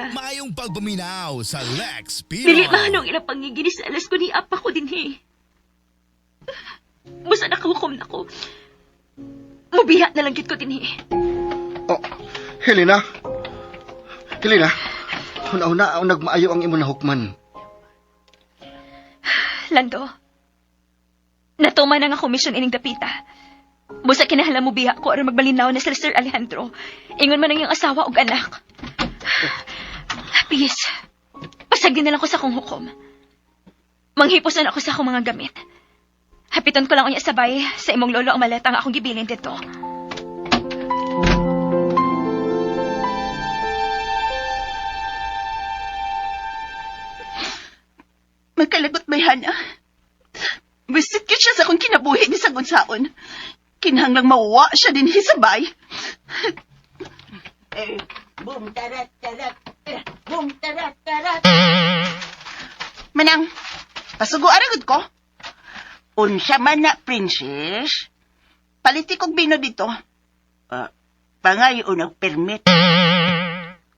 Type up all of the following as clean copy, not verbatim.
ta. Maayong pagbuminaw sa Lex Dili Pino. mahanong ilang pangiginis sa alas ko ni apa ko din he. Basta nakahukom na ko. Mubiha na lang gid ko din he. Oh, Helena. Helena. Una-una ang nagmaayo ang imo na hukman. Lando, natuman na nga komisyon ining dapita. Busa kinahanglan mo biha ko aron magbalinaw na sila Sir Alejandro. Ingon man ang iyong asawa ug anak. Please, pasagdin na lang ko sa akong hukom. Manghipos na ako sa akong mga gamit. Hapiton ko lang unya sabay sa imong lolo ang maleta nga akong gibilin dito. Magkalagot may hana. Bisit ka siya sa akong kinabuhi ni sa gunsaon. Kinahanglang mauwa siya din hisabay. Boom, tarat, tarat. Boom, tarat, tarat. Manang, pasugo aragod ko. Unsa man na, princess. Paliti kog bino dito. Pangayo unang permit.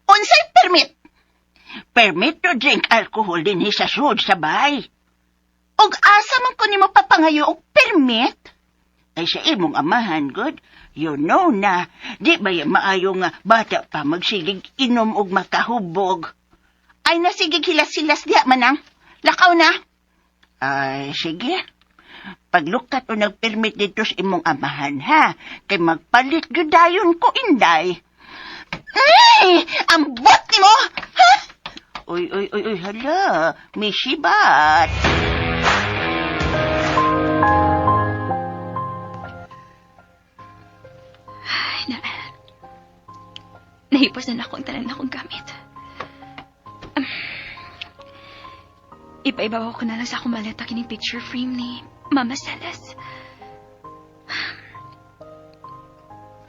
Unsay permit? Permit to drink alcohol din sa sud sa bahay. Og asa man ko nimo papangayo og permit? Ay sa imong amahan, good. You know na, di ba yung maayo nga bata pa magsigig inom og makahubog? Ay nasigig hilas-hilas diha manang. Lakaw na. Ay, sige. Paglukat o nagpermit dito sa imong amahan, ha? Kay magpalit gyudayon ko, inday. Ay! Ambot ni mo! Ha? Uy, hala. May sibat. Nahipos na ako ang tanan akong gamit. Ipaibaw ko na lang sa akong maleta kining picture frame ni Mama Salas.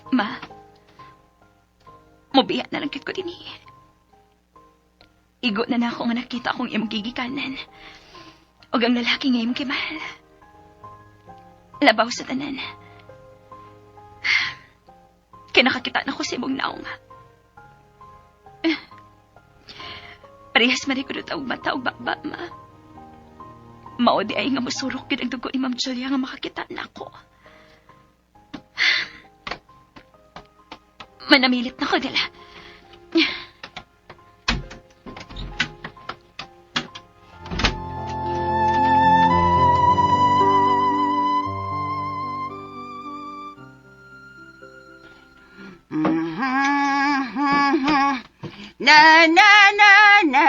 Ma, mubiya na lang kit ko din eh. Igo na ako nga nakita akong iyong gigikanan. O ang lalaki nga iyong kimahal. Labaw sa tanan. Kinakakita na ko sa imong naong. Parehas man ko doon ang mata o bakba, ma. Maodi ay nga masurok yun ang dugo ni Ma'am Julia nga makakita na ako. Manamilit na ko nila.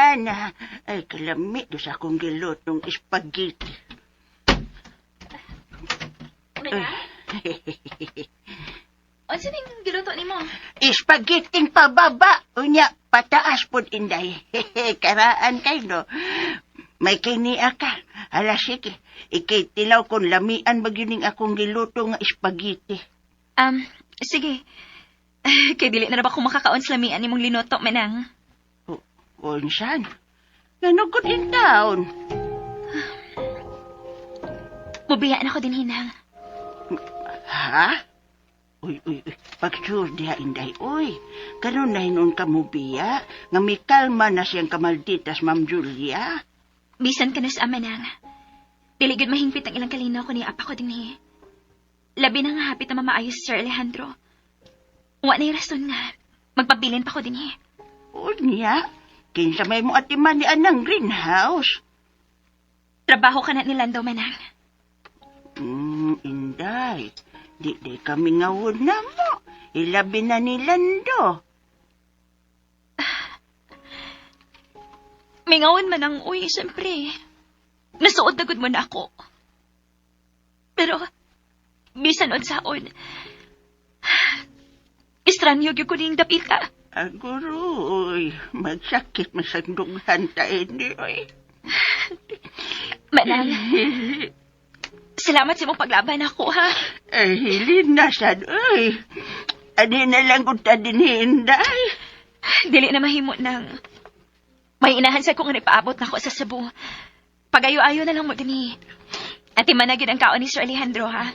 Na. Ay, kalamit do sa akong gilotong spaghetti. Ano sinin giluto ni mo? Spaghetti pababa. Unya, pataas pod inday. Karaan kay no. May kiniya ka. Hala, sige. Ikay tilaw kung lamian magyuning akong giluto nga spaghetti. Sige. Kay dili na ba kung makakaon sa lamian ni mong linuto, manang? Unsan? Nanugod in town. Mubiyaan ako din, hinang. Ha? Uy. Pag-sure diha, inday. Uy, karon na hinon ka mubiya. Nga may kalma na siyang kamalditas, Ma'am Julia. Bisan ka na sa ama, nang. Dili gud mahingpit ang ilang kalinaw ko ni apa ko din eh. Labi na nga hapit na mamaayos si Sir Alejandro. Wa na rason nga. Magpabilin pa ko din eh. Unya, kinsa may mo atiman ni anang greenhouse. Trabaho ka na ni Lando, manang. Inday. Di kami ngawod na mo. Ilabi na ni Lando. May ngawon man ang uy, siyempre. Nasuod na gud mo na ako. Pero, bisan od saon, istranyo gyud ko ning dapita. Aguroy, magsakit masandughan tayo ni, oy. Manang, salamat sa mong paglaban ako, ha? Ay, hilin na sad, oy. Adi na lang kung din hinday. Dili na mahimo nang may inahan sa kong nagpaabot na ako sa Cebu. Pagayo-ayo na lang mo din At imanagin ang kaon ni Sir Alejandro, ha?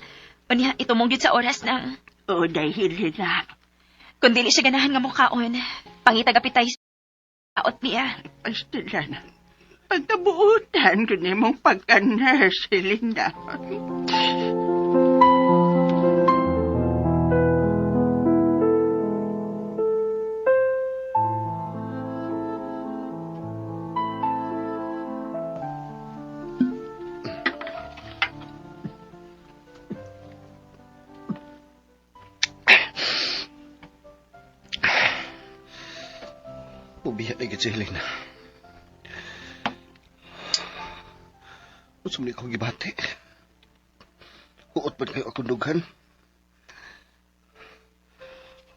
Unya, itumong yun sa oras ng... O, dahil na. Kung dili siya ganahan nga mukhaon, pangitagapitay Aot niya. Pastilan. Pagkabuutan ko ni mong pagka-nurse, Linda. Pubiya na gid si Helena. Unsa man ko gibati? Huot man kayo akong dughan.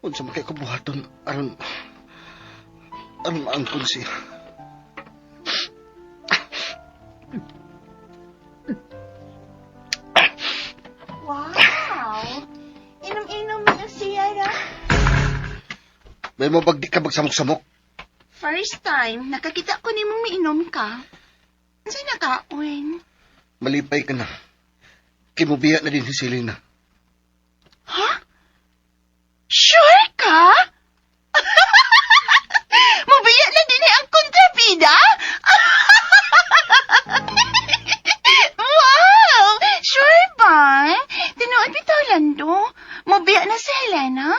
Unsa man kayo kabuhaton aron maangkon siya. Wow! Inom-inom na siya na. May mo bagdi ka magsamok-samok. First time, nakakita ko ni mong miinom ka. Saan nakaon? Malipay ka na. Kimubiya na din si Helena. Ha? Sure ka? Mabiya na din ang kontrabida? Wow! Sure ba? Tinuod bitaw, Lando. Mabiya na si Helena?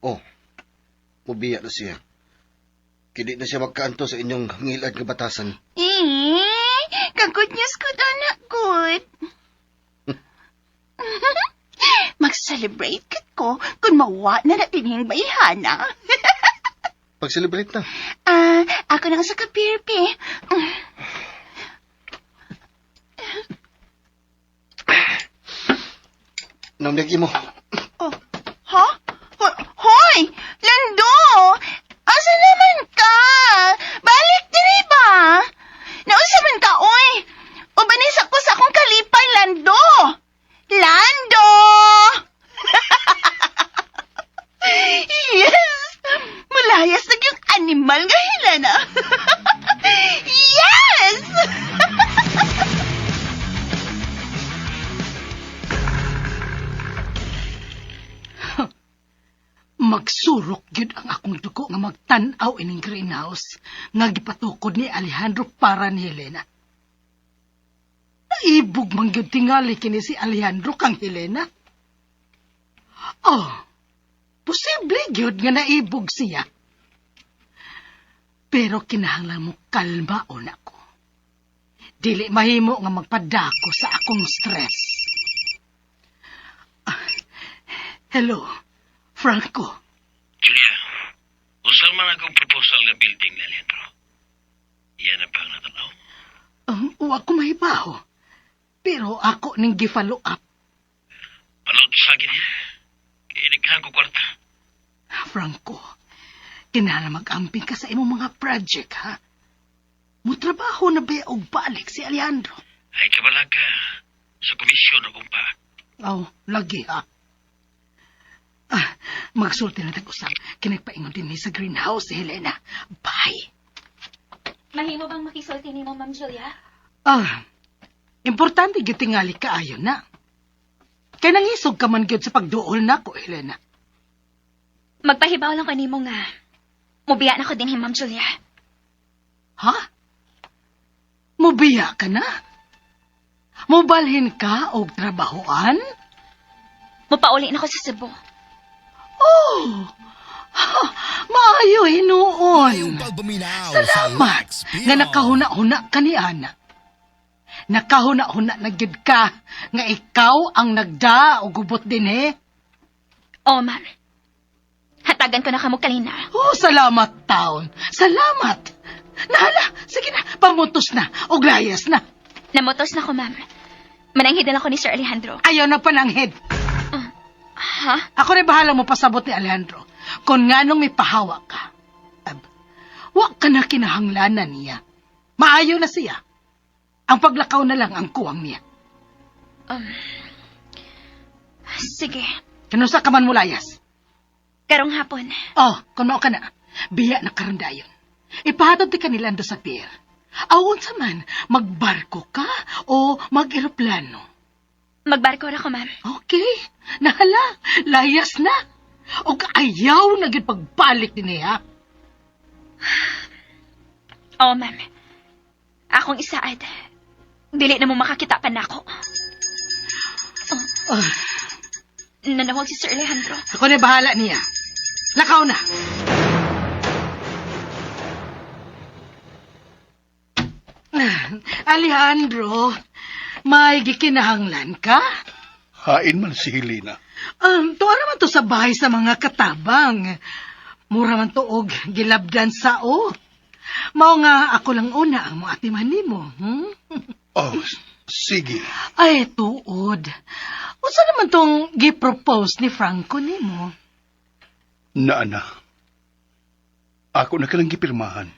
Oh, mubiya na siya. Kidi na siya magkaanto sa inyong ngilad nga batasan. Kag-good news ko, anak, good. Mag-celebrate kit ko kung mawa na natin yung bayhana. Pag-celebrate na. Ako na sa kapirpi. Namnagi mo. Oh, ha? Hoy! Lando! Asa naman ka? Balik diri ba? Nausa man ka, oy! Ubanis ako sa akong kalipay, Lando! Lando! Yes! Malayas na yung animal nga Helena. Yes! Magsurok gyud ang akong dugo nga magtan-aw ining greenhouse nga gipatukod ni Alejandro para ni Helena. Naibog man gyud tingali kini si Alejandro kang Helena. Oh, posible gyud nga naibog siya. Pero kinahanglan mo kalmaon ako. Dili mahimo nga magpadako sa akong stress. Hello, Franco. Julia, usal man akong proposal nga building na Leandro. Iyan ang pang natanaw. Wa ko mahibaho. Pero ako ning gi-follow up. Palot sa akin niya. Kiinighan ko kwarta. Franco, kinahanglan mag-amping ka sa imong mga project, ha? Mutrabaho na ba og balik si Alejandro? Ay kabalag ka sa komisyon akong pa. Lagi, ha? Magsulti na tag-usap. Kinagpaingon din ni sa greenhouse si Helena. Bye! Mahimo bang makisulti ni mo, Ma'am Julia? Importante gyud tingali kaayo na. Kay nangisog ka man gyud sa pagduol nako, Helena. Magpahibaw lang kanimo nga. Mubiya na ko din ni Ma'am Julia. Ha? Mubiya ka na? Mubalhin ka og trabahoan? Mupauli na ko sa Cebu. Oh! Maayo hinuon. Yung pagpaminaw sa Salamat Lex nga nakahuna-huna ka ni Ana. Nakahuna-huna na gyud ka nga ikaw ang nagda o gubot din, he. Oh, Ma'am. Hatagan ko na kamo kalina. Oh, salamat, taon. Salamat. Nahala, sige na, pamutos na, o glayas na. Namotos na ko, Ma'am. Mananghid na ako ni Sir Alejandro. Ayaw na pananghid. Ha? Ako rin bahala mo pasabot ni Alejandro. Kung nganong may pahawa ka. Wak ka na kinahanglanan niya. Maayo na siya. Ang paglakaw na lang ang kuwang niya. Sige. Kanusa ka man mulayas? Karong hapon. Oh, kung mao ka na, biya na karandayon. Ipahatod ti kanilando sa pier. Awon sa man, magbarko ka o mag-eroplano. Magbarko na ko, Ma'am. Okay, nahala, layas na. O ayaw na gyud pagbalik din niya. Oo, ma'am. Akong isaad. Dili na mo makakita pa na ako. Ah, Nanawag si Sir Alejandro. ako na bahala niya. Lakaw na. Alejandro, may gikinahanglan ka? Hain man si Helena. Tuwa naman to sa bahay sa mga katabang. Mura man to og gilabdan sa o. Mao nga ako lang una ang mga atiman nimo. Oh, sige. Ay, tuod. Unsa naman tong gi-propose ni Franco nimo? Naana. Ako na kalang gipirmahan.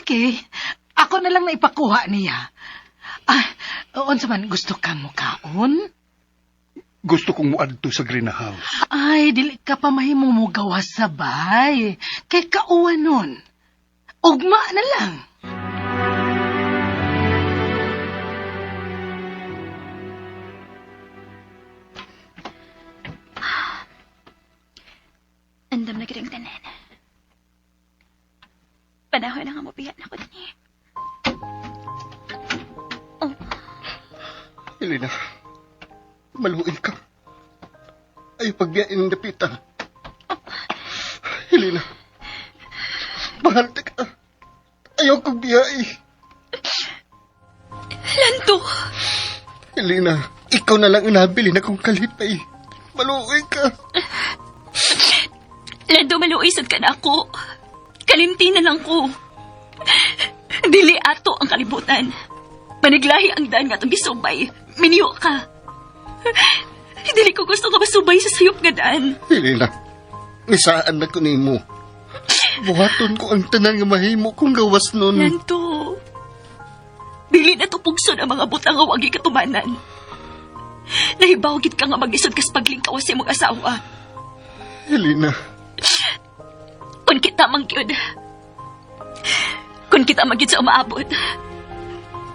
Okay. Ako na lang na ipakuha niya. Unsa man gusto ka mo kaon? Gusto kong muadto sa greenhouse. Ay, dili ka pa mahimong mo gawas sa bay. Kay kauwan nun. Ugma na lang. Andam na giring tanan. Panahon na nga mabiyan ako din eh. Oh, Helena, maluin ka. Ay pagbiyain ng dapitan. Helena, mahal ka. Ayaw kong biyai. Lanto! Helena, ikaw na lang inabili na kong kalipay. Maluin ka. Lando, maluisad ka na ako. Kalimti na lang ko. Dili ato ang kalibutan. Maniglahi ang daan nga itong gisubay. Miniyo ka. Dili ko gusto ka masubay sa sayop nga daan. Helena, nisaan na ko nimo. Buhaton ko ang tanan nga mahimo kong gawas nun. Lanto, dili na tupugso ang mga butang nga wagi katumanan. Nahibawgit ka nga mag-isod kas paglingkaw sa imong asawa. Helena, Kung kita mangyod. Kung kita mangyod sa umaabot.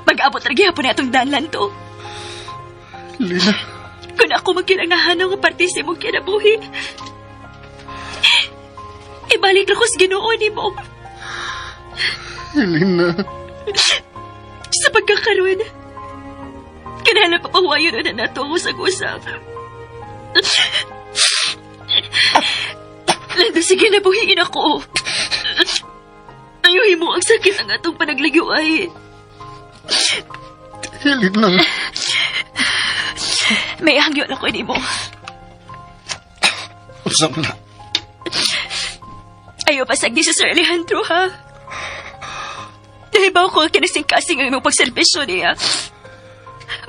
Mag-abot na gihapon na itong daan, Lanto. Helena, Kung ako magkinangahan ng parte sa imong kinabuhi. Ibalik na ko sa Ginoo nimo. Helena. Sa pagkakaroon, kinahanglan papahuwayon na nato ang usag-usap. Lando, sige na buhiin ako. Ayuhin mo ang sakit ng atong panagligyo ay. Helena. May hangyon ako ni mo. Usap na. Ayaw pasag di si Sir Alejandro, ha? Nahibaw ko ang kinasing-kasing ang imong pagserbisyo niya.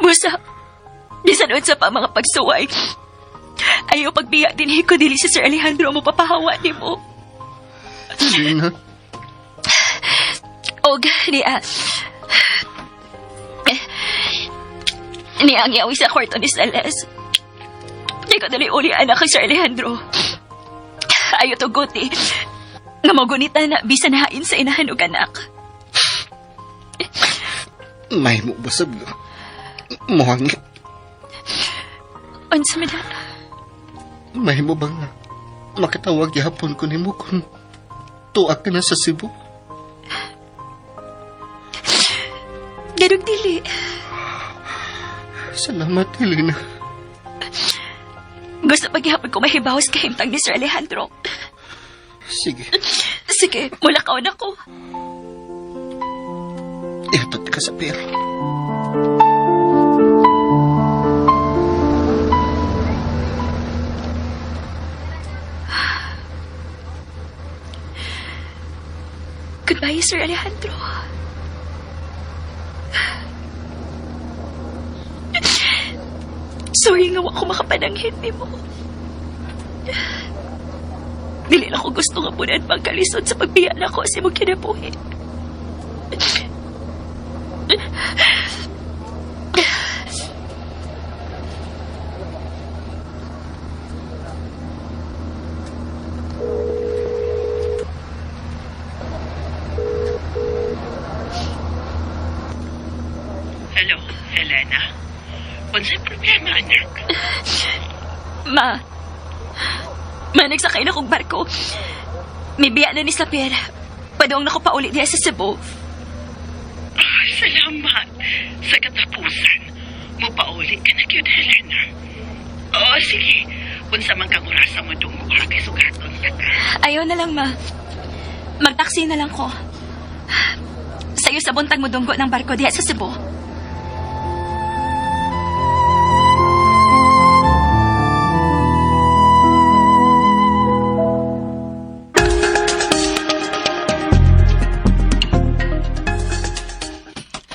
Musa, bisan sa pa mga pagsuway. Ayaw pagbiya din ko dili si Sir Alejandro mo papahawa ni mo. Helena. Og, niya ang yawi sa kwarto ni Celeste. Di ko dali uli anak kay Sir Alejandro. Ayaw to guti. Nga magunita na bisan hain sa inahan og anak. May mo basag. Mohangit. Unsa man na? May mo bang makatawag yapon ko nimo kung tuak ka na sa Cebu? Ganong dili. Salamat, Helena. Gusto paghihapon ko mahibawas kahimtang ni Sir Alejandro. Sige, Sige, mulakaw na ko. ihatot ka sa pera. Goodbye, Sir Alejandro. Sorry nga ako makapananghin ni mo. Dili na ko gusto nga punan pagkalisod sa pagbiyan ako sa imong kinabuhi. Hello, Helena. Unsay problema, anak? Ma, nagsakay na kong barko. May biya na ni Sapir. Padong na ko pa ulit diya sa Cebu. Salamat. Sa katapusan, mupauli ka na yun, Helena. Oo, sige. Unsa man kang orasa mo dunggo ha, kay sugaton ka. Ayaw na lang, ma. Magtaksi na lang ko. Sa'yo sa buntag mo dunggo ng barko diya sa Cebu.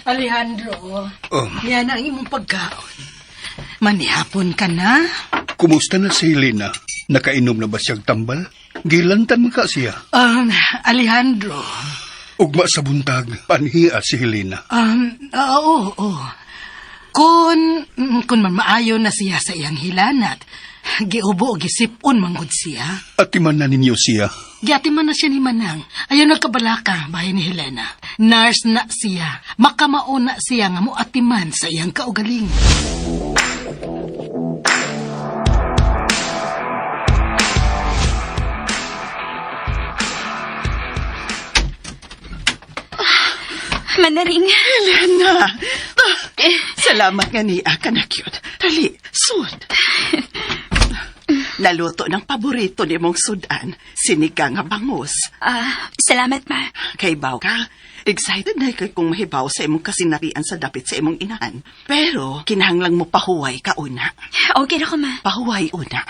Alejandro, Oh, yan ang imong pagkaon. Manihapon ka na? kumusta na si Helena? Nakainom na ba siyang tambal? Gilantan mo ka siya. Alejandro, Ugma sa buntag, panhiya si Helena. oo. Kung man maayo na siya sa iyang hilanat, giubo o gisipon manggod siya. At timan na ninyo siya. Giyati man na siya ni Manang. Ayaw nagkabalaka, bahay ni Helena. Nurse na siya. Makamao na siya nga mo atiman sa iyang kaugaling. Manaring. Helena! Salamat nga niya ka na cute. Dali, sud. Naluto ng paborito ni mong sudan, sinigang nga bangus. Salamat, ma. Kay baw ka, excited na kay kung mahibaw sa imong kasinarian sa dapit sa imong inahan. Pero, kinahanglang mo pahuway ka una. Okay na ko, ma. Pahuway una.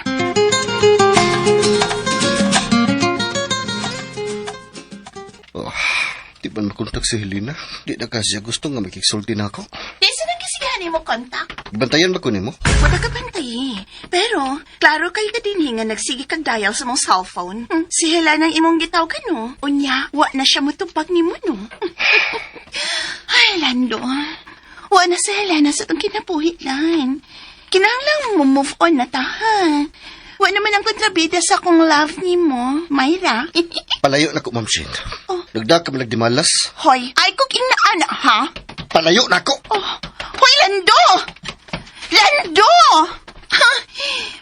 Di ba makontak si Helena? Di na kasi siya gusto nga makiksulti na ako. Di sila kasigahan mo kontak. Bantayan ba ko nimo? Wala ka bantay. Pero, klaro kay ka din nga nagsige kag dial sa mong cellphone. Si Helena ang imong gitaw ka no. Unya, wa na siya mutupag ni mo no. Ay, Lando. Wa na si Helena sa itong kinabuhilan. Kinahanglang mo move on na ta, ha? Wa naman ang kontrabida sa akong love ni mo, Myra. Palayo na ko, Ma'am Shin. Nagdakam nagdimalas. Hoy, ay kong inaana, ha? Palayo na ko! Hoy, Lando! Lando! Ha?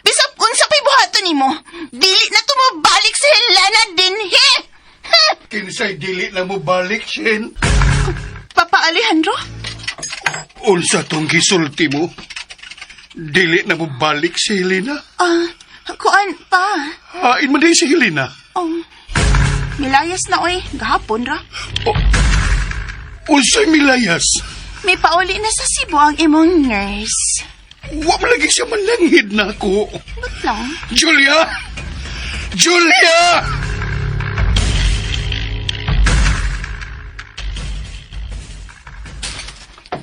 Bisap unsa pa'y buhato ni mo, dili na tumabalik sa Helena din, he! Ha? Kinsay dili na mo balik, Shin. Papa Alejandro? Unsa tong gisulti mo? Dili na mo balik si Helena? Kuan pa. Hain man din si Helena. Milayas na, oy. Gahapon ra. Unsay milayas? May pauli na sa Cebu ang imong nurse. Wa man lagi siya manlanghid na ako. Ba't lang? Julia! Julia!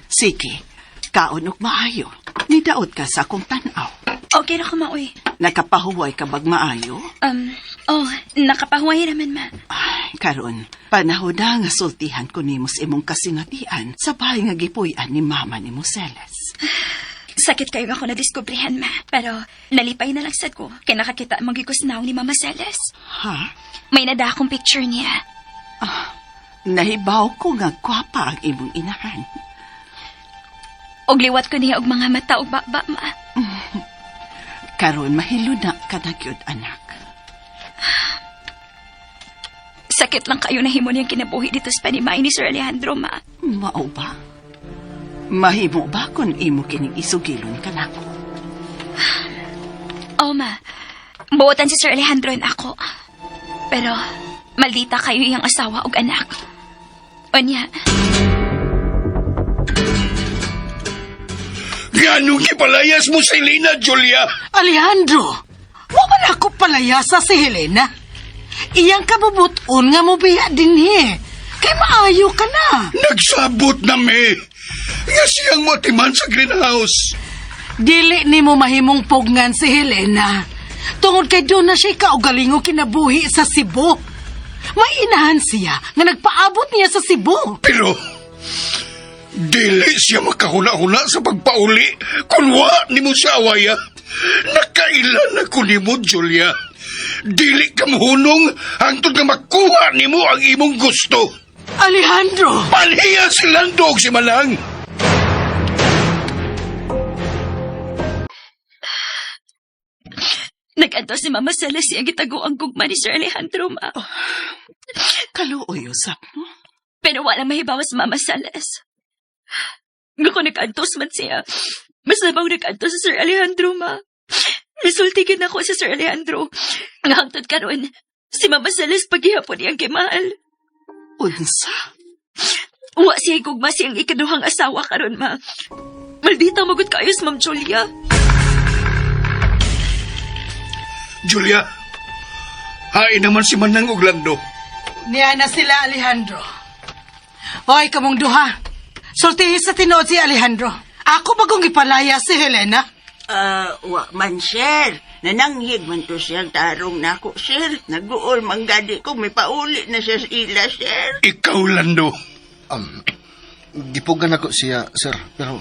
Sige, kaon og maayo. Nidaot ka sa akong tanaw. Okay na ko, ma, uy. Nakapahuway ka bag maayo? Nakapahuway naman, ma. Ay, karon, panahon na nga sultihan ko nimo sa imong kasinatian sa bahay nga gipuy-an ni mama ni mo, Celes. Sakit kayo ako na-discoveryhan, ma. Pero nalipay na lang sad ko. Kaya nakakita ang magikusnaw ni Mama Celes. Ha? May nada akong picture niya. Nahibaw ko nga gwapa ang imong inahan. Og liwat ko niya og mga mata og baba, ma. Karon mahiluna ka na gyud, anak. Sakit lang kayo na himo niyang kinabuhi dito sa panimay ni Sir Alejandro, ma. Mao ba? Mahimo ba kung imo kining isugilon ka nako? Oo, ma. Buotan si Sir Alejandro and ako. Pero, maldita kayo iyang asawa og anak. Onya, Ganong kipalayas mo si Helena, Julia? Alejandro, wa man ako palayasa si Helena. Iyang kabubuton nga mo biya din Kay maayo ka na. Nagsabot na me. Nga siyang matiman sa greenhouse. Dili ni mo mahimong pogngan si Helena. Tungod kay doon na siya kaugalingo kinabuhi sa Cebu. May inahan siya nga nagpaabot niya sa Cebu. Pero, dili siya makahuna-huna sa pagpauli kung wa ni mo siya awaya. Nakailan ako ni mo, Julia. Dili ka mohunong hangtod nga makuha ni mo ang imong gusto. Alejandro! Panhiya si Lando og si Manang. nag-adto si Mama Celes siyang gitago ang gugma ni Sir Alejandro, ma. Kaluoy usap mo. Pero wala mahibawas Mama Celes. Nga ko nag-antos man siya. Mas nabang nag-antos sa Sir Alejandro, ma. Misultigin ako sa Sir Alejandro. Nga hangtod karon, si Mama Celes paghihapon niyang kimahal. Unsa? Wa siya gugma siyang ikaduhang asawa karon, ma. Maldita magot kayo sa Ma'am Julia. Julia, hain naman si Manang Uglando. Niya na sila, Alejandro. Hoy, kamong duha. Sultihin sa tinood si Alejandro. Ako bagong ipalaya si Helena. Wa man, sir. Nananghig man to siyang tarong na ako, sir. Nag-uol manggadi ko, may pauli na siya sa ila, sir. Ikaw, Lando. Gipugan ako siya, sir, pero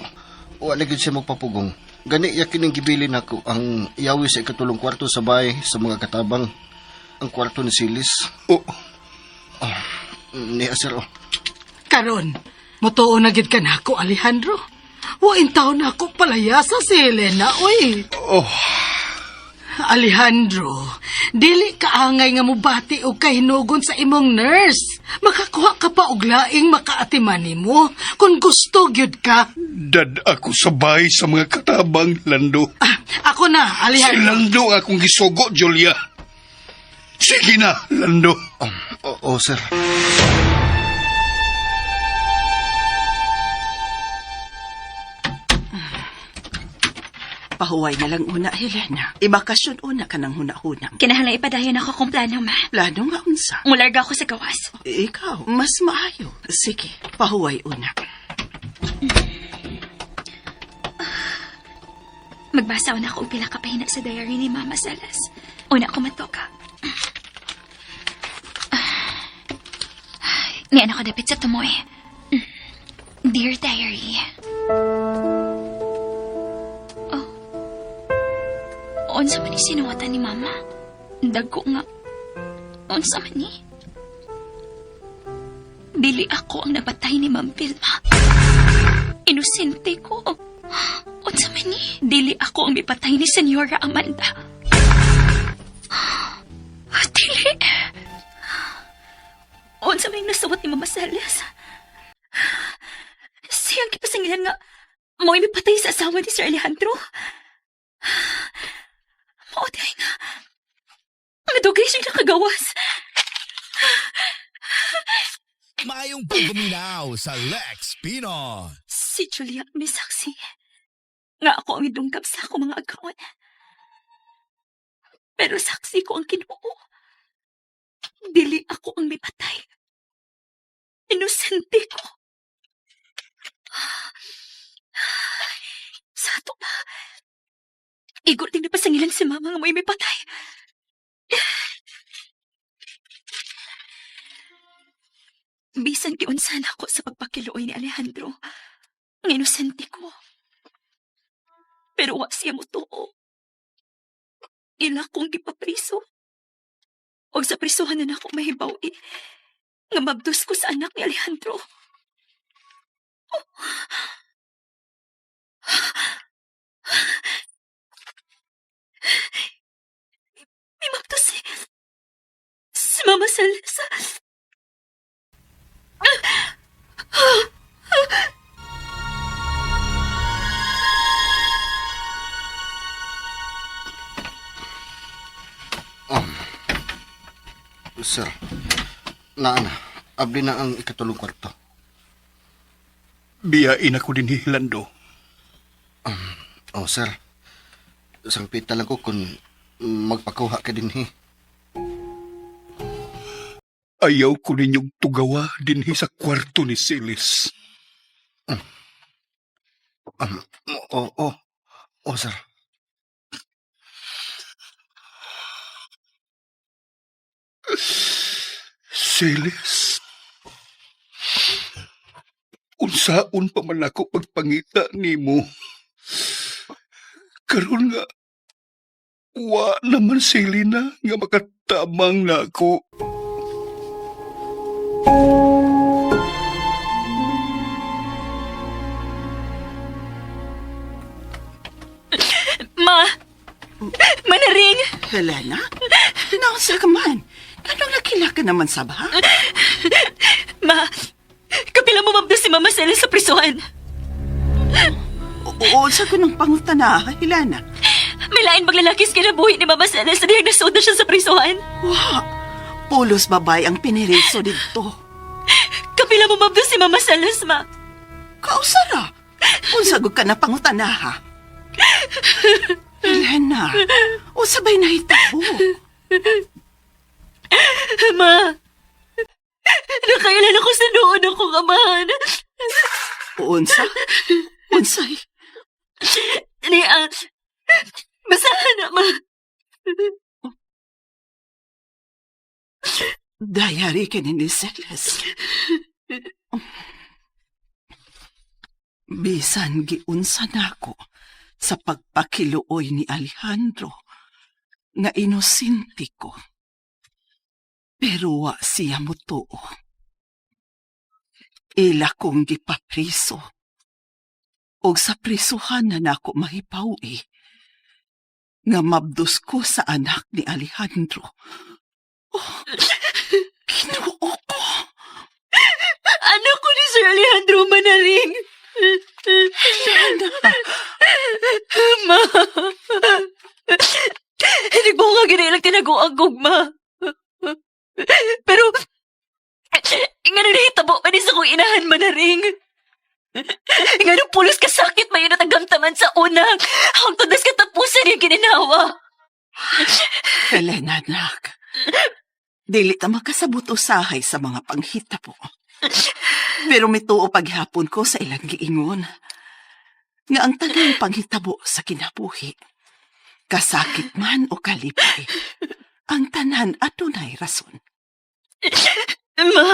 wala gid siya magpapugong. Gani yakin ang gibilin ako ang iyawi sa ikatulong kwarto sa bahay sa mga katabang. Ang kwarto ni Silis. Oh, Niya, sir, Karon, mutuo na gid ka na ako, Alejandro. Wain taon na ako palayasa si Helena, oy. oh, Alejandro, dili kaangay nga mubati og kahinugon sa imong nurse. Makakuha ka pa og laing makaatiman nimo kung gusto gyud ka. dad ako sabay sa mga katabang, Lando. Ako na, Si Alejandro. Lando akong gisugo, Julia. Sige na, Lando. Oo, sir. Pahuway na lang una, Helena. Ibakasyon una ka ng hunahunang. Kinahalay ipadayon ako kung plano, ma. Plano nga unsa. Mularga ako sa gawas. Ikaw, mas maayo. Sige, pahuway una. Magbasa na ako og pila ka pahina sa diary ni Mama Celes. Una ko matoka. Niyan ako dapit sa tumoy. Dear Diary. Oh. Unsa man ni sinuwatan ni Mama? Dagko nga. Unsa man ni? Dili ako ang napatay ni Ma'am Vilma. Inosente ko. Unsa man ni? Dili ako ang mipatay ni Senyora Amanda. Dili. Unsa man yung nasawat ni Mama Celes? Siyang kipasangilan nga mo'y mipatay sa asawa ni Sir Alejandro. Maoday nga. Madugay siya nakagawas. Mayong pagbuminaw sa Lex Pinon. Si Julia may saksi. Nga ako ang idungkap sa ako mga agawon. Pero saksi ko ang Ginoo. Dili ako ang mipatay. Inosente ko. Sa ato ba? Igor din na pasangilan si Mama nga may patay. Bisan giunsan ako sa pagpakiluoy ni Alejandro. Ang inosente ko. Pero wa siya mo tuo. Ila kong gipapriso. O sa prisuhan na ako mahibaw nga mabdos ko sa anak ni Alejandro. May mabdos si Mama Celes. Sir, naana, abli na ang ikatulong kwarto. Biyain ako din, Lando. Oh, sir. Sangpita lang ko kung magpakuha ka din, Ayaw ko ninyong tugawa din sa kwarto ni Silis. Oh, sir. Silis. Unsaon pa man ako pagpangita nimo. Karon nga, wa naman si Lina nga makatamang na ako. Ma! Manaring! Helena? Nausa ka man. Anong nakila ka naman sa baha? Ma! Kapila mo mabdos si Mama Celes sa prisuhan. Oo, sa ganang pangutana, Hilana. May lain maglalakis kinabuhi ni Mama Celes na diyang nasood na siya sa prisuhan. Wa, pulos babay ang piniriso dito. Kapila mo mabdo si Mama Celes, ma. Kausara, unsagog ka na pangutana, ha? Hilana, o sabay na hitabo. Ma, nakailan ako sa noon akong amahan. Unsay? Basahan na, ma. Diary ka ni Celes. Bisan giunsa nako sa pagpakiluoy ni Alejandro nga inosinti ko. Pero wa siya mutuo. Ila kong gipapriso. Og sa prisuhan na nako mahipawi nga mabdos ko sa anak ni Alejandro. Oh, Ginoo ko. Anak ko ni Sir Alejandro Manaring. Ma. Hindi ko nga ginailang tinaguang gugma. Pero, nga nanahitabo pa ni sa kong inahan Manaring. Nga nung pulos ka sakit mayon at agamtaman sa unang hangtod nas katapusan yung gininawa. Helena, anak. Dili ta makasabot usahay sa mga panghitabo. Pero mituo paghapon ko sa ilang giingon nga ang tagang panghitabo sa kinabuhi, kasakit man o kalipay, ang tanan adunay rason. Ma.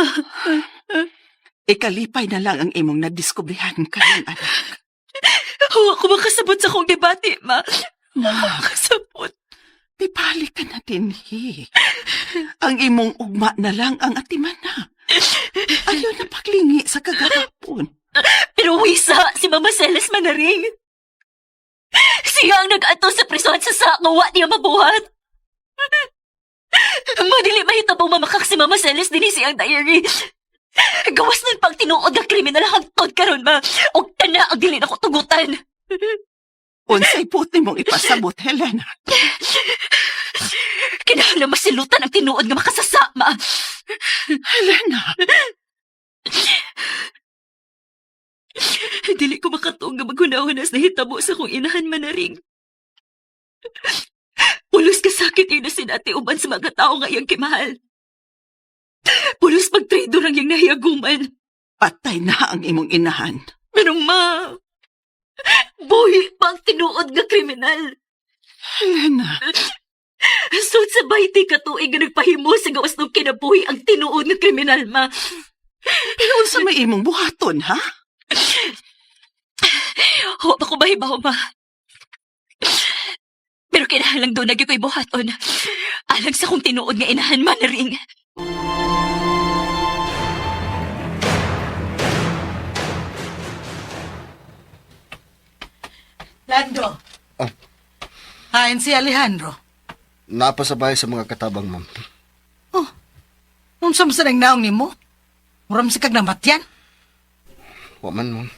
Ikalipay na lang ang imong nadiskubrihan karon, anak. Huwag ko makasabot sa kong debate, ma. Makasabot. Pipali ka na din, he. Ang imong ugma na lang ang atiman na. Ayaw na paglingi sa kagahapon. Pero wisa, si Mama Celes Manaring. Siya ang nag-ato sa prisuhan sa sakawa niya mabuhat. Madili mahitabo mamakak si Mama Celes din siyang diary. Gawas nun pang tinuod ng kriminal hangtod karon ma. O kana ang dili na ko tugutan. Unsay puti mong ipasabot, Helena. Kinahanglan masilutan ang tinuod nga makasasama. Helena. Dili ko makatuong nga maghunahon sa hitabo sa kong inahan Manaring. Pulos kasakit yun na sinati uban sa mga tao nga iyang kimahal. Pulos pagtraidor ang iyang nahiyaguman. Patay na ang imong inahan. Pero ma, buhi pa ang tinuod nga kriminal. Helena. Sud sa 20 ka tuig nga nagpahimo sa gawas ng kinabuhi ang tinuod nga kriminal, ma. Unsa may imong buhaton, ha? Huwag ako bahibaw, ma. Pero kinahanglang doon lagi ko'y buhaton. Alang sa kong tinuod nga inahan, Manaring. Lando. Ah. Hain si Alejandro. Napasabay sa mga katabang, ma'am. Oh, unsa man sa nang naong nimo? Muram si kag namatyan. Wa man, ma'am.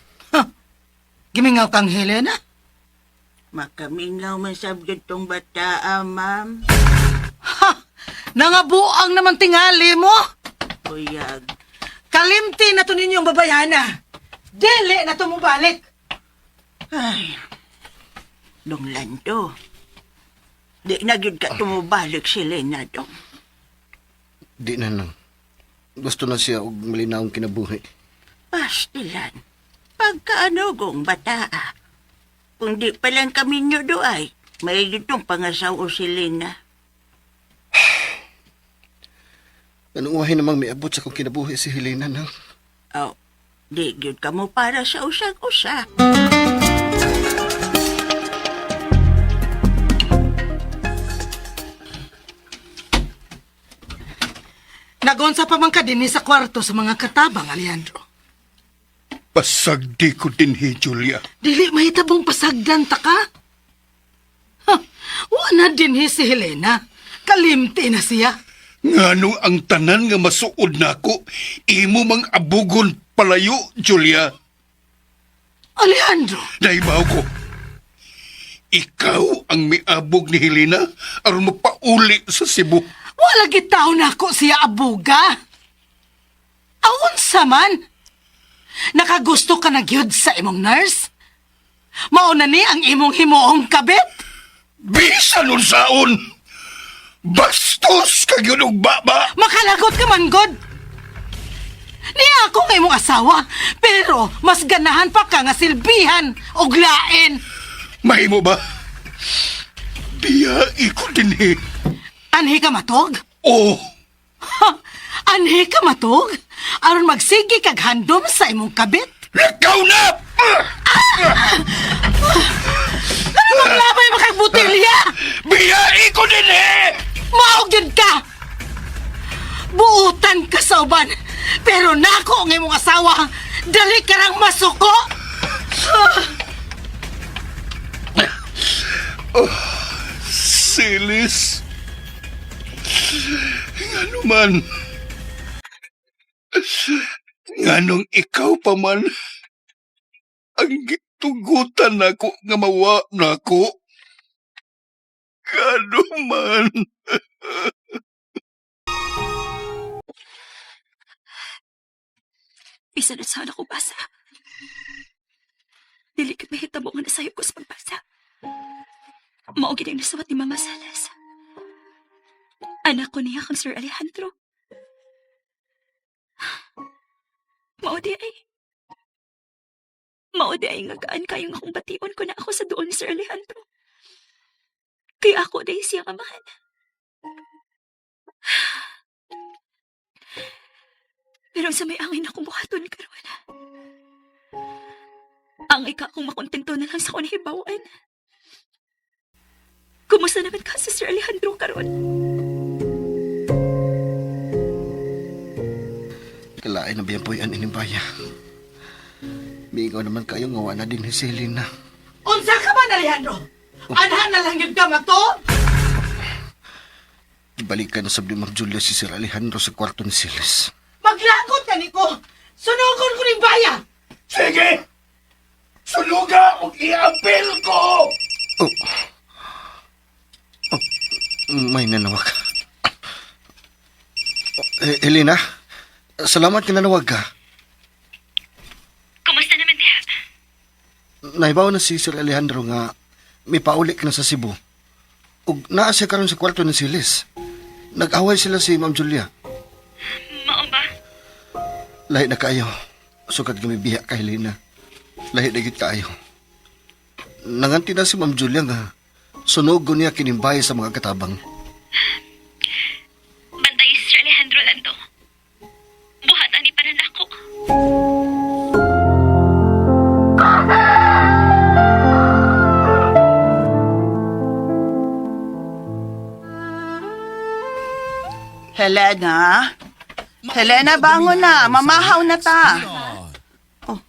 Gimingaw kang Helena. Makamingaw man sabjud tong bata, ma'am. Ha! Nangabuang naman tingali mo. Uyag. Kalimti na to ninyong babayana. Dili na to mo balik. Ay, Dong Lando. Di na gyud ka tumubalik si Lena, Dong. Di na nang. Gusto na siya og malinaong kinabuhi. Pastilan. Pagkaano gong bata, kung di pa lang kami nyo doay, may ditong pangasaw o si Lena. Anong wahay namang may abot sa kong kinabuhi si Helena nang? Oh, di gyud ka mo para sa usag-usa. Nagonsa pa man ka din sa kwarto sa mga katabang, Alejandro. Pasagdi ko din, he, Julia. Dili mahitabong pasagdan ta ka. Ha, wala din si Helena. Kalimti na siya. Ngano ang tanan nga masuod nako, imo mang abugon palayo, Julia. Alejandro, Naibaw ko. Ikaw ang miabog ni Helena aron magpauli sa Cebu. wala gitaw na ako siya abuga. Aun saman. Nakagusto ka na gyud sa imong nurse? Mauna ni ang imong himuong kabit? Bisan unsaon! Bastos ka yun og baba! Makalagot ka man, God! Niya ako nga imong asawa, pero mas ganahan pa ka nga silbihan o glain. Mahimo ba? Biyai ko din eh. Anhi ka matog? Oh, Ha! Anhi ka matog? Aron magsigi kag handom sa imong kabit? lagaw na! Ano maglamay makagbutilya? Biyai ko din eh! Maog yun ka! Buutan ka sa uban, pero nako ang imong asawa, dali ka rang masuko! Silis. Ngano man. Nganong ikaw pa man. Ang gitugutan nako nga mawa nako. Ngano man. Bisa na sana ko basa. Dili ka mahitabo nga nasayo ko sa pagbasa. Maugid ang nasawat ni Mama Salas. Anak ko niya kang Sir Alejandro. Maudi ay nga gaan kayong akong bation ko na ako sa doon ni Sir Alejandro. Kaya ako dahil siyang amahan. Pero sa may angin akong buhaton karon. Ang ika akong makontento na lang sa kunihibawan. Kumusta naman ka sa Sir Alejandro karon? Kalain na biyan ining baya. Mingaw naman kayo ngawa na din si Helena. Unsa ka man, Alejandro? Anha na lang yun ka matog? Ibalikan na sa Mag Julia si Sir Alejandro sa kwarto ni Silas. Maglagot ka ni ko! Sunugon ko rin baya! Sige! Suluga o i-apel ko! Oh. Oh, may nanawag. Helena, salamat ka nanawag ka. Kumusta naman, Tia? Naibaw na si Sir Alejandro nga may pauli ka na sa Cebu. Ug naa siya karon sa kwarto ni Silas. Nag-away sila si Ma'am Julia. Mao ba? Lahi na kayo. Sukad kami biya kay Helena. Lahi na gid kayo. Nanganti na si Ma'am Julia nga sunog niya kinimbay sa mga katabang. Bantay si Sir Alejandro lang to. Buhatan ni panan ako. Helena? Helena, bangon na. Mamahaw na ta. Oh.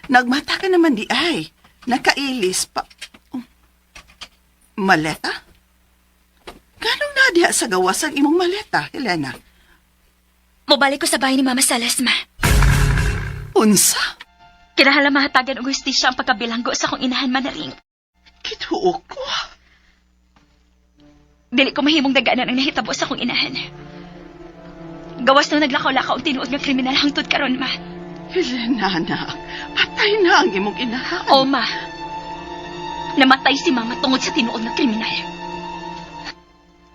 Nagmata ka naman di ay. Nakailis pa. Oh. Maleta? Ganong nadya sa gawas ang imong maleta, Helena? Mobalik ko sa bahay ni Mama Salas, ma. Unsa? Kinahala mahatagan og hustisya ang pagkabilanggo sa akong inahan manaring. Kituo ko. Dili ko mahimong daganan ang nahitabo sa akong inahan. Gawas nung naglakaw-lakaw ang tinuod nga kriminal hangtod karon, ma. Helena, anak. Patay na ang imong inahan. O, ma. Namatay si Mama tungod sa tinuod nga kriminal.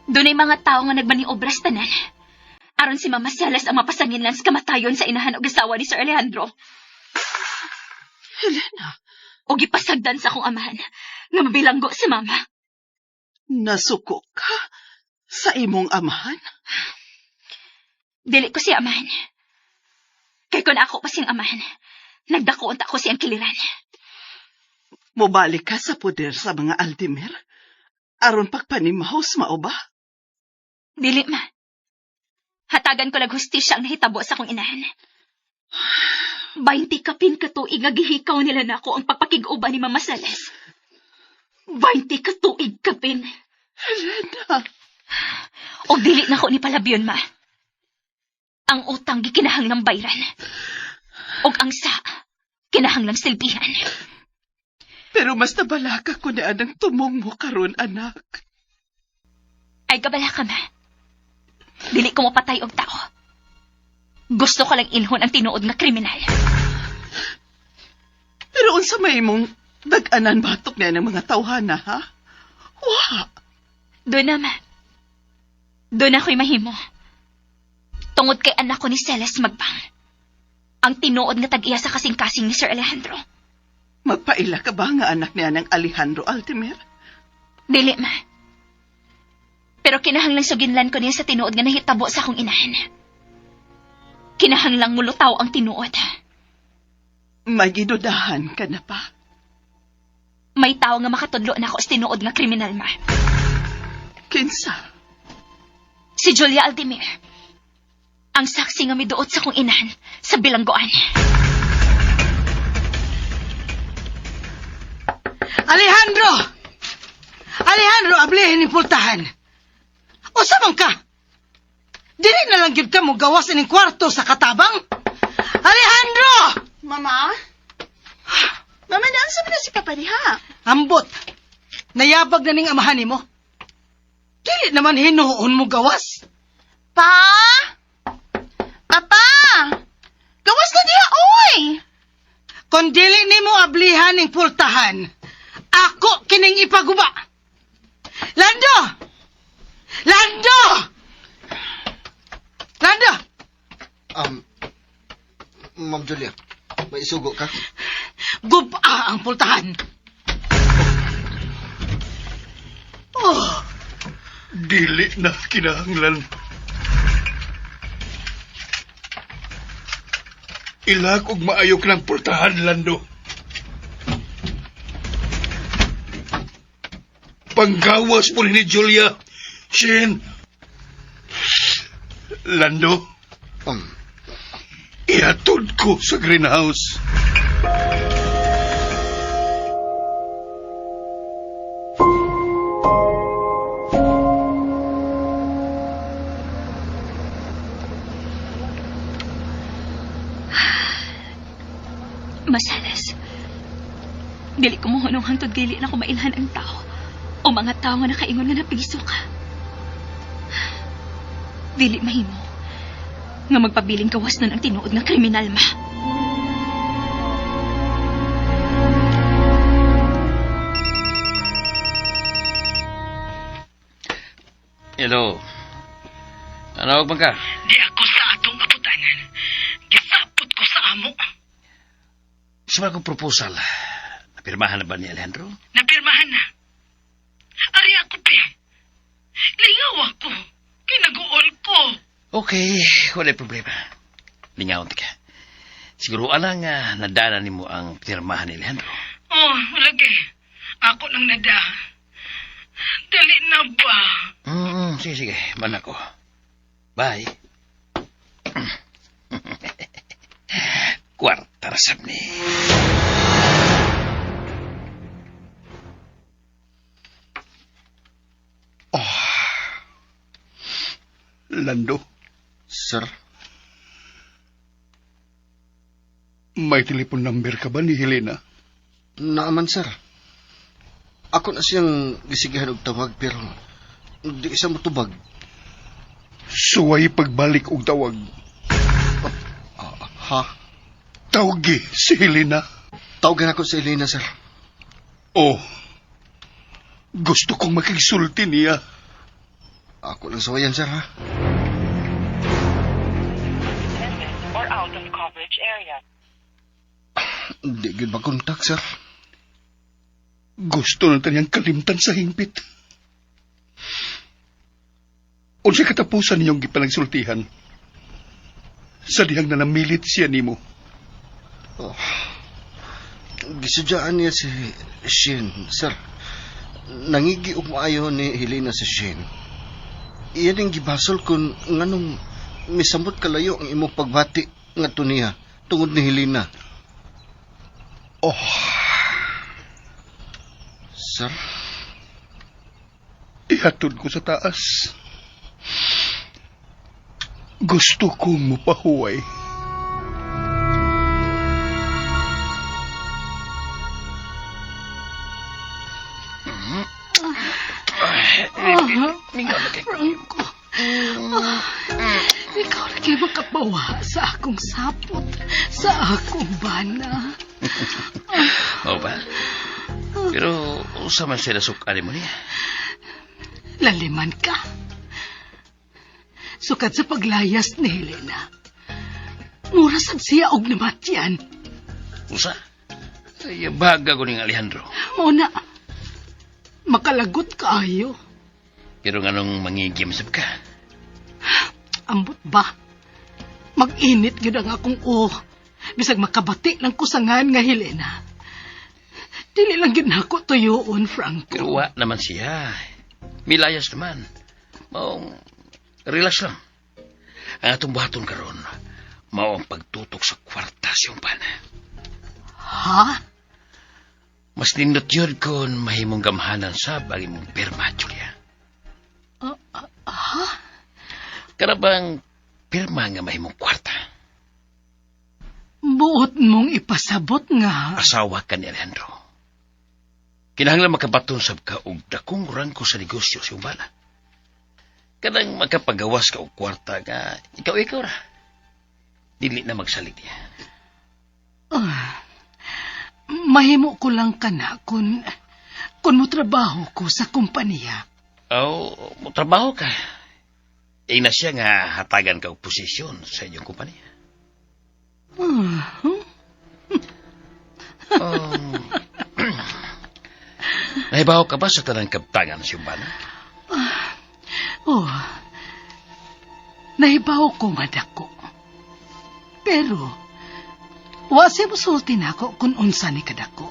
Dunay mga tao nga nagmaniobras tanan. Aron si Mama Salas ang mapasanginlan sa kamatayon sa inahan o asawa ni Sir Alejandro. Helena, O gipasagdan sa akong amahan nga mabilanggo si Mama. nasuko ka sa imong amahan? Dili ko si amahan. Kay kung ako pa siyang amahan, nagdako unta ko siyang kiliran. Mubalik ka sa poder sa mga Aldimer? Aron pagpanimahos mao ba? Dili, ma. Hatagan ko lang hustisya ang nahitabo sa akong inahan. 20 kapin katuig nga gihikaw nila nako ang pagpakig-uban ni Mama Salas. 20 katuig kapin. Helena. O dili na ko ni palabyon, ma. Ang utang gikinahanglang bayran. Og ang sa, kinahanglang silbihan. Pero mas nabalaka ko na anang tumong mo karon, anak. Ay kabala ka ma. Dili ko mapatay og tao. Gusto ko lang ilhon ang tinuod nga kriminal. Pero unsa may mong dag-anan batok na ng mga tawhana, ha? Wa! Doon na ma. Doon ako'y mahimo. Tungod kay anak ko ni Celes Magbang. Ang tinuod nga tag-iya sa kasing-kasing ni Sir Alejandro. Magpaila ka ba nga anak niya ng Alejandro Altimer? Dili ma. Pero kinahanglang suginlan ko niya sa tinuod nga nahitabo sa akong inahan. Kinahanglang mulutaw ang tinuod. May gidudahan ka na pa. May tao nga makatudlo na ako sa tinuod nga kriminal ma. Kinsa? Si Julia Altimir. Ang saksi nga miduot sa kong inahan sa bilanggoan. Alejandro! Alejandro, ablihin ni pultahan. O sabang ka? Dili na lang gyud ka mo gawas ining kwarto sa katabang? Alejandro! Mama? Mama, naansa mo na si Papa Diha? Ambot. Nayabag na ning amahan nimo. Dili naman hinuon mo gawas. Pa? Papa! Gawas na diha, oy! Kung dili nimo ablihan ning pultahan, ako kining ipaguba. Lando! Lando! Lando! Ma'am Julia, may isugo ka? Guba ang pultahan. Oh, Dili na kinahanglan. Ilag og maayok ng pultahan, Lando. Panggawas po ni Julia. Shin. Lando, ihatod ko sa greenhouse. Masalas. Dili ko mohonong hangtod dili na ko mailhan ang tao. O mga tao nga nakaingon nga napiso ka. Dili mahimo. Nga magpabiling gawas nun ang tinuod nga kriminal ma. Hello. Ano ba ka? Di ako sa atong kaputanan. Gisapot ko sa amo. Sa akong proposal, napirmahan na ba ni Alejandro? Napirmahan na. Ari ako, pe. Lingaw ako. Kinaguol ko. Okay, wala problema. Lingaw ka. Siguro alang nadana ni mo ang pirmahan ni Alejandro. Oh, lagi. Ako lang nada. Dali na ba? Sige. Man ako. Bye. Kwarta rasam ni. Lando, Sir, may telepon number ka ba ni Helena? naaman sir. Ako na siyang gisigihan og tawag pero di isa motubag. Suway pagbalik og tawag. Ha? Tawgi si Helena. Tawagan ako sa Elena, sir. Oh, gusto kong makigsulti niya. Ako lang sawayan, sir, ha? Or out of coverage area. Di gid ba kontak, sir? Gusto na taniyang kalimtan sa hingpit. Unsay katapusan niyong gipanagsultihan? Sa dihang nanamilit siya nimo. Oh. Gisudyaan niya si Shin, sir. Nangigi og maayo ni Helena sa Shin. Iyan ang gibasol kung nganong misambot kalayo ang imong pagbati ngadto niya tungod ni Helena. Oh, Sir, ihatod ko sa taas. Gusto kong mapahuway. Mingaw na kay Franco. Ikaw lagi makapawa sa akong sapot, sa akong bana. Mao ba? Pero usa man sila sukali mo niya. Laliman ka. Sukat sa paglayas ni Helena. Mura sad siya og namatyan. Usa? Ay, baga ko ning Alejandro. Muna, makalagot kaayo. Pero nganong mangigim sab ka? Ambot ba? Mag-init yun ang akong Bisag makabati ng kusangan nga Helena. Dili lang yun ako tuyoon, Franco. Pero wa naman siya. Milayas naman. Maong relax lang. Ang atong buhaton karon, mao ang pagtutok sa kwarta siyang pana. Ha? Mas nindot yun kung mahimong gamhanan sa bagi mong pirma, Julia. Ha? Karabang pirma nga mahimong kwarta. Buot mong ipasabot nga. Asawa ka ni Alejandro. Kinahanglan makabaton sab ka og dakong rangko sa negosyo sa umbana. Kanang makapagawas ka og kwarta nga ikaw ra. Dili na magsalig niya. Mahimo ko lang kana kung mo trabaho ko sa kumpanya. Mo trabaho ka. Na siya nga hatagan ka og posisyon sa inyong kumpanya. Nahibaw ka ba sa tanang kaptangan sa umbana? Nahibaw ko madako. Pero, wasi musulti na ako kung unsa ni kadako.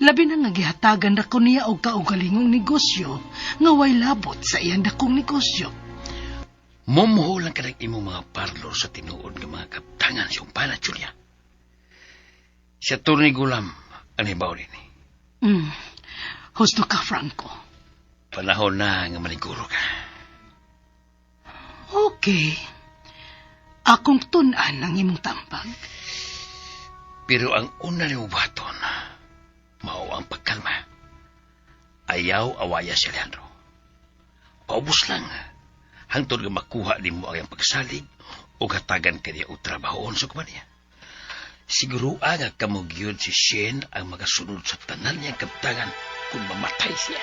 Labi na nga gihatagan na ko niya og kaugalingong negosyo nga way labot sa iyang dakong negosyo. Mumuho lang ka ng imong mga parlor sa tinuod ng mga kaptangan sa umpana, Julia. Siya Tony Gulam ang nahibaw rin. Husto ka, Franco. Panahon na nga maniguro ka. Okay. Akong tunan ang imong tambag. Pero ang una ni ubaton, mao ang pagkalma. Ayaw awaya si Alejandro. Paubos lang. Hangtod nga makuha ni mo ang pagsalig o hatagan ka niya o trabahoon sa kumanya. Siguro nga kamugyod si Shen ang magasunod sa tanan niyang kaptangan kung mamatay siya.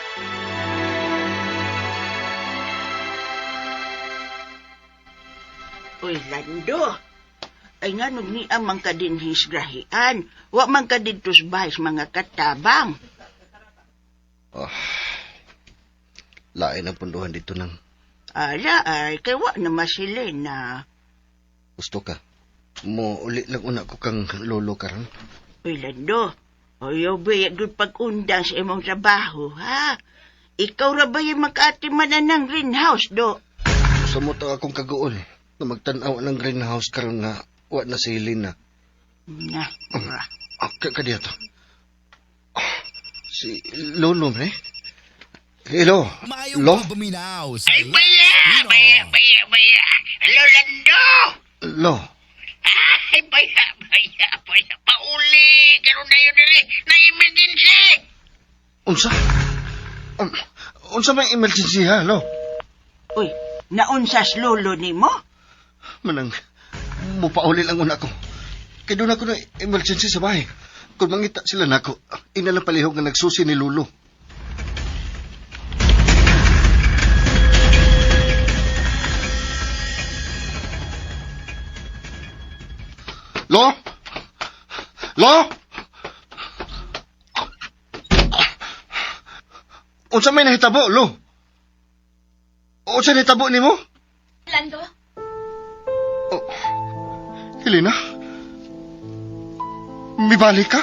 Uy, Lando. Ay nga nung ni amang ka din hisgrahian. Wa man ka din tusbahis mga katabang. Lain ang punduhan dito ng Ala ay, kay wa na masilin na. gusto ka. Mo uli lang una ko kang lolo karon. Uy, Lando. Ayaw ba yung pag-undang sa imong trabaho, ha? Ikaw ra ba yung makaatimanan ng greenhouse, do? Gusto mo to akong kaguol na magtanaw ng greenhouse karon nga wa na si Helena. Na, ura. Kadiya to. Si Lolo, eh? Hello, Mayong Lo? pagbuminaw sa Lex Pino. Baya. Hello, Lando! Lo, Ay, baya. Pauli! Karoon na yun nili. Na-emergency! unsa? Unsa may emergency ha, Lo? Uy, naunsas lolo ni mo? Manang, mupauli lang una ko. Kaya doon ako na emergency sa bahay. Kung mangita sila nako, inalang palihog na nagsusi ni Lolo. Lo? Lo? Unsa may nahitabo, Lo? Unsa nahitabo ni mo? Lando? Helena? Mibalik ka?